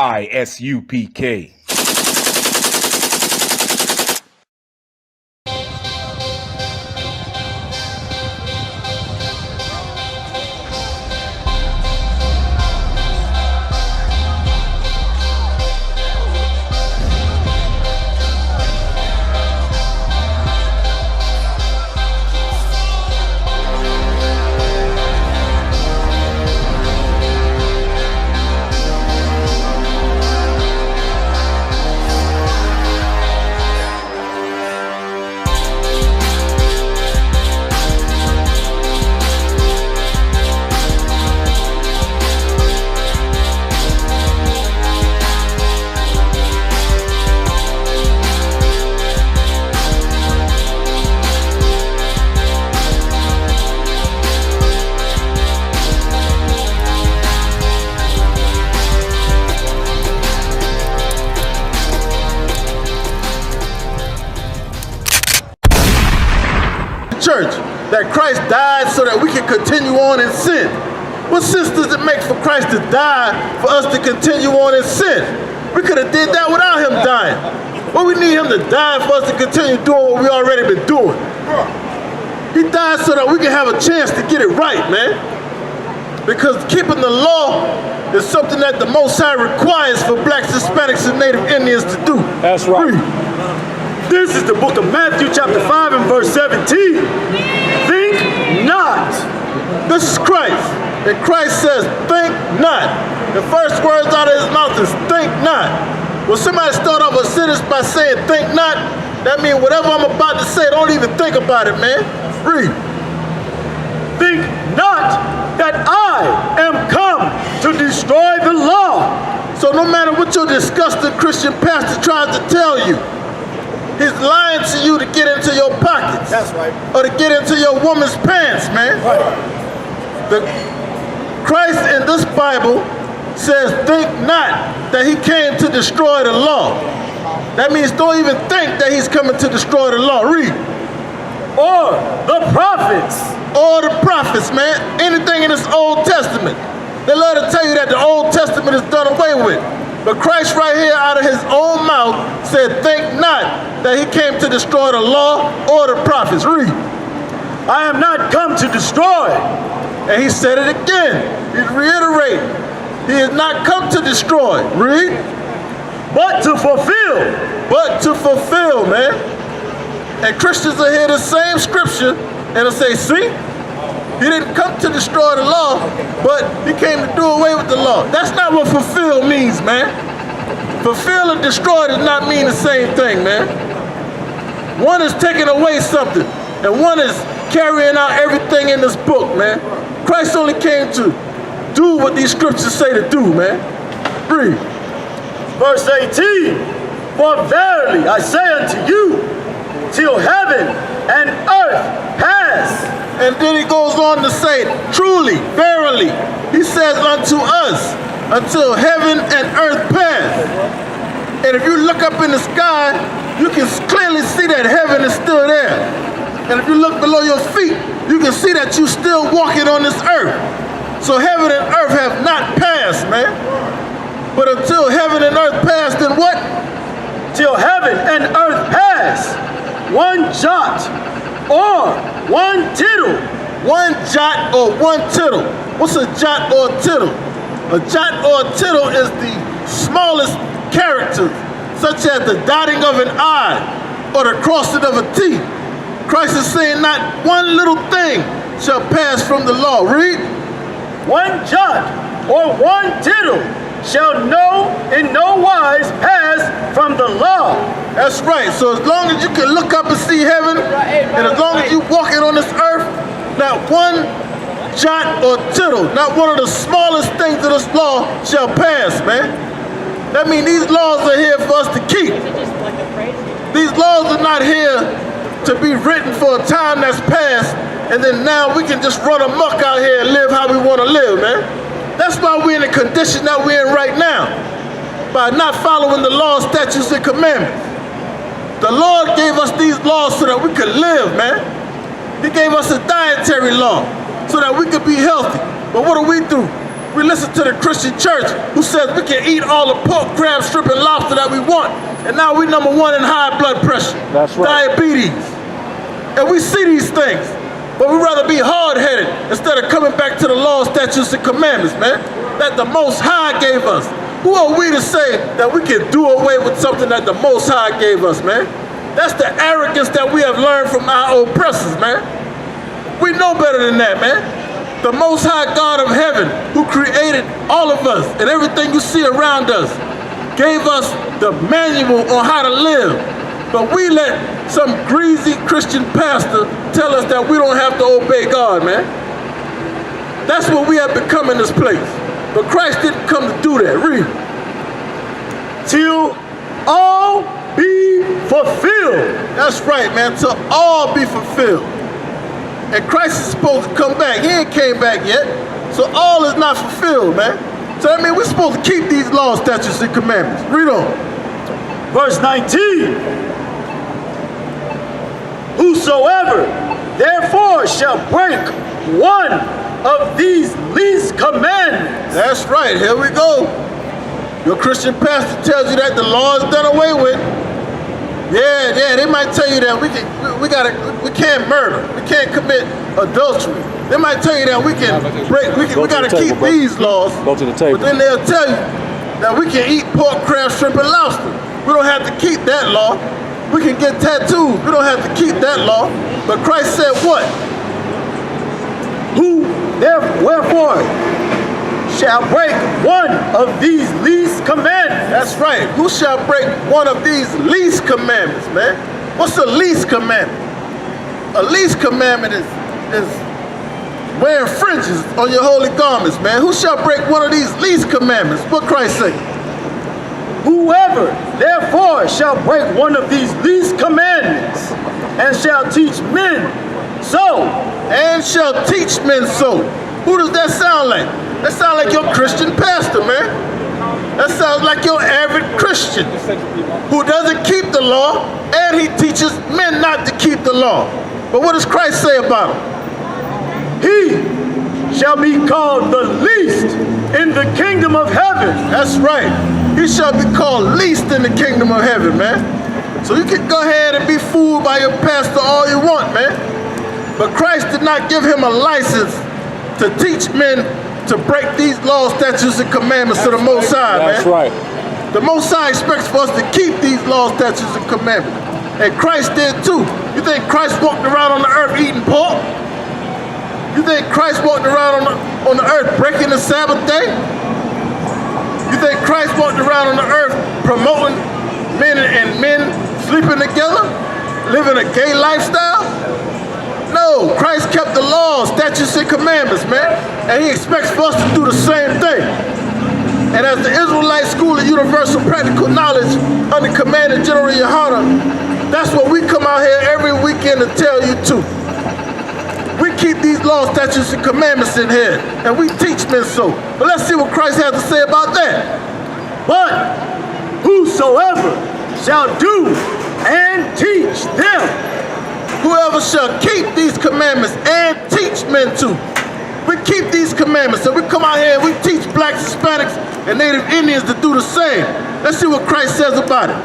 ISUPK. Church, that Christ died so that we can continue on in sin. What sense does it make for Christ to die for us to continue on in sin? We could have did that without him dying. But we need him to die for us to continue doing what we already been doing. He died so that we can have a chance to get it right, man. Because keeping the law is something that the Most High requires for blacks, Hispanics, and Native Indians to do. That's right. This is the book of Matthew chapter 5 and verse 17. Think not. This is Christ. And Christ says, think not. The first words out of his mouth is think not. When somebody start off a sentence by saying think not, that means whatever I'm about to say, don't even think about it, man. Read. Think not that I am come to destroy the law. So no matter what your disgusting Christian pastor tries to tell you, he's lying to you to get into your pockets. That's right. Or to get into your woman's pants, man. Right. The Christ in this Bible says, think not that he came to destroy the law. That means don't even think that he's coming to destroy the law. Read. Or the prophets. Or the prophets, man. Anything in this Old Testament. They love to tell you that the Old Testament is done away with. But Christ right here out of his own mouth said, think not that he came to destroy the law or the prophets. Read. I am not come to destroy. And he said it again. He's reiterating. He has not come to destroy. Read. But to fulfill. But to fulfill, man. And Christians will hear the same scripture and they'll say, see? He didn't come to destroy the law, but he came to do away with the law. That's not what fulfill means, man. Fulfill and destroy does not mean the same thing, man. One is taking away something, and one is carrying out everything in this book, man. Christ only came to do what these scriptures say to do, man. Read. Verse 18, for verily I say unto you, till heaven and earth pass. And then he goes on to say, truly, verily, he says unto us, until heaven and earth pass. And if you look up in the sky, you can clearly see that heaven is still there. And if you look below your feet, you can see that you're still walking on this earth. So heaven and earth have not passed, man. But until heaven and earth pass, then what? Till heaven and earth pass, one jot or one tittle. One jot or one tittle. What's a jot or a tittle? A jot or a tittle is the smallest character, such as the dotting of an I or the crossing of a T. Christ is saying not one little thing shall pass from the law. Read. One jot or one tittle shall in no wise pass from the law. That's right. So as long as you can look up and see heaven, and as long as you're walking on this earth, not one jot or tittle, not one of the smallest things of this law shall pass, man. That means these laws are here for us to keep. These laws are not here to be written for a time that's past, and then now we can just run amok out here and live how we want to live, man. That's why we're in the condition that we're in right now, by not following the laws, statutes, and commandments. The Lord gave us these laws so that we could live, man. He gave us a dietary law so that we could be healthy. But what do? We listen to the Christian church who says we can eat all the pork, crab, shrimp, and lobster that we want. And now we number one in high blood pressure, That's right. diabetes. And we see these things, but we'd rather be hard-headed instead of coming back to the law, statutes, and commandments, man, that the Most High gave us. Who are we to say that we can do away with something that the Most High gave us, man? That's the arrogance that we have learned from our oppressors, man. We know better than that, man. The Most High God of heaven, who created all of us and everything you see around us, gave us the manual on how to live. But we let some greasy Christian pastor tell us that we don't have to obey God, man. That's what we have become in this place. But Christ didn't come to do that, read. Till all be fulfilled. That's right, man, till all be fulfilled. And Christ is supposed to come back. He ain't came back yet. So all is not fulfilled, man. So that means we're supposed to keep these laws, statutes, and commandments. Read on. Verse 19. Whosoever therefore shall break one of these least commandments. That's right, here we go. Your Christian pastor tells you that the law is done away with. Yeah, they might tell you that we can't murder, we can't commit adultery. They might tell you that we gotta keep these laws. Go to the table. But then they'll tell you that we can eat pork, crab, shrimp, and lobster. We don't have to keep that law. We can get tattoos. We don't have to keep that law. But Christ said what? Wherefore shall break one of these least commandments. That's right. Who shall break one of these least commandments, man? What's a least commandment? A least commandment is wearing fringes on your holy garments, man. Who shall break one of these least commandments? What Christ say? Whoever therefore shall break one of these least commandments and shall teach men so. And shall teach men so. Who does that sound like? That sounds like your Christian pastor, man. That sounds like your average Christian who doesn't keep the law and he teaches men not to keep the law. But what does Christ say about him? He shall be called the least in the kingdom of heaven. That's right. He shall be called least in the kingdom of heaven, man. So you can go ahead and be fooled by your pastor all you want, man. But Christ did not give him a license to teach men to break these laws, statutes, and commandments of the Most High, man. That's right. The Most High expects for us to keep these laws, statutes, and commandments. And Christ did too. You think Christ walked around on the earth eating pork? You think Christ walked around on the earth breaking the Sabbath day? You think Christ walked around on the earth promoting men and men sleeping together? Living a gay lifestyle? No, Christ kept the laws, statutes, and commandments, man. And he expects for us to do the same thing. And as the Israelite School of Universal Practical Knowledge under Commander General Yohana, that's what we come out here every weekend to tell you too. We keep these laws, statutes, and commandments in here, and we teach men so. But let's see what Christ has to say about that. But whosoever shall do and teach them, whoever shall keep these commandments and teach men to. We keep these commandments, and we come out here and we teach blacks, Hispanics, and Native Indians to do the same. Let's see what Christ says about it.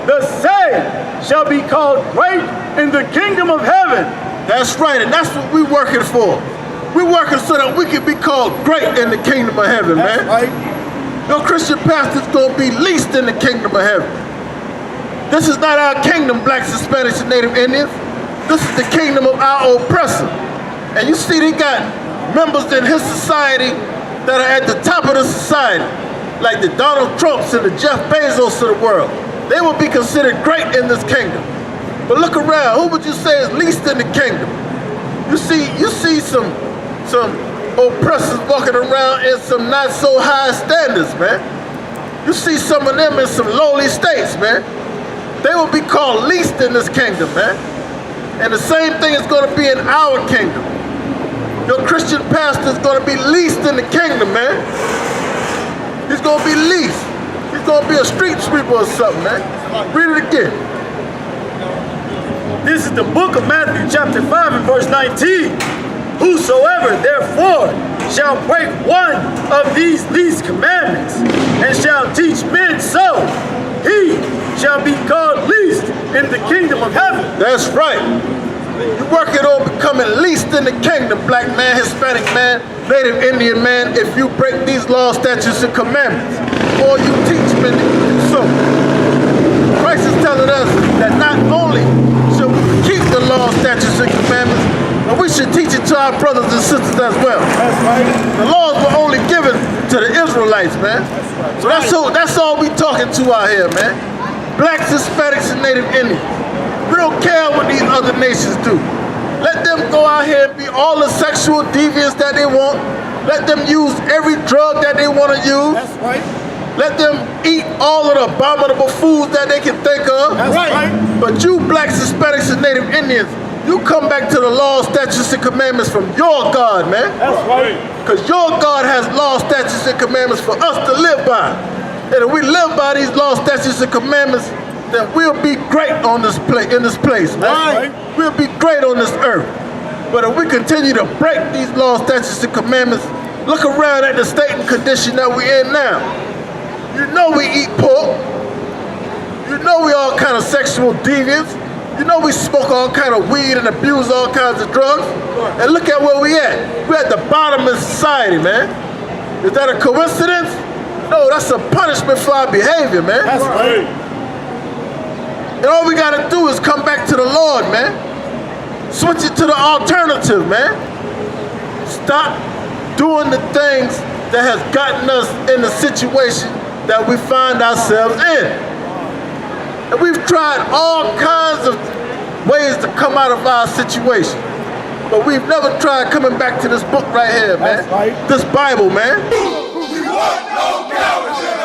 the same shall be called great in the kingdom of heaven. That's right, and that's what we're working for. We're working so that we can be called great in the kingdom of heaven, That's man. right. No Christian pastor's gonna be least in the kingdom of heaven. This is not our kingdom, blacks, Hispanics, and Native Indians. This is the kingdom of our oppressor. And you see, they got members in his society that are at the top of the society, like the Donald Trumps and the Jeff Bezos of the world. They will be considered great in this kingdom. But look around, who would you say is least in the kingdom? You see some oppressors walking around in some not so high standards, man. You see some of them in some lowly states, man. They will be called least in this kingdom, man. And the same thing is going to be in our kingdom. Your Christian pastor is going to be least in the kingdom, man. He's going to be least. He's going to be a street sweeper or something, man. Read it again. This is the book of Matthew chapter 5 and verse 19. Whosoever therefore shall break one of these least commandments, and shall teach men so, he shall be called least in the kingdom of heaven. That's right. You're working on becoming least in the kingdom, black man, Hispanic man, Native Indian man, if you break these laws, statutes, and commandments, or you teach men to do so. Christ is telling us that not only should we keep the laws, statutes, and commandments, but we should teach it to our brothers and sisters as well. That's right. The laws were only given to the Israelites, man. So that's all we talking to out here, man. Blacks, Hispanics, and Native Indians. We don't care what these other nations do. Let them go out here and be all the sexual deviants that they want. Let them use every drug that they want to use. That's right. Let them eat all of the abominable foods that they can think of. That's right. But you blacks, Hispanics, and Native Indians, you come back to the laws, statutes, and commandments from your God, man. That's right. Because your God has laws, statutes, and commandments for us to live by. And if we live by these laws, statutes, and commandments, then we'll be great on this in this place, man. Right. We'll be great on this earth. But if we continue to break these laws, statutes, and commandments, look around at the state and condition that we're in now. You know we eat pork. You know we all kind of sexual deviants. You know we smoke all kind of weed and abuse all kinds of drugs. And look at where we at. We're at the bottom of society, man. Is that a coincidence? No, that's a punishment for our behavior, man. That's right. And all we gotta do is come back to the Lord, man. Switch it to the alternative, man. Stop doing the things that has gotten us in the situation that we find ourselves in. And we've tried all kinds of ways to come out of our situation. But we've never tried coming back to this book right here, man. That's right. This Bible, man. We want no cowardice.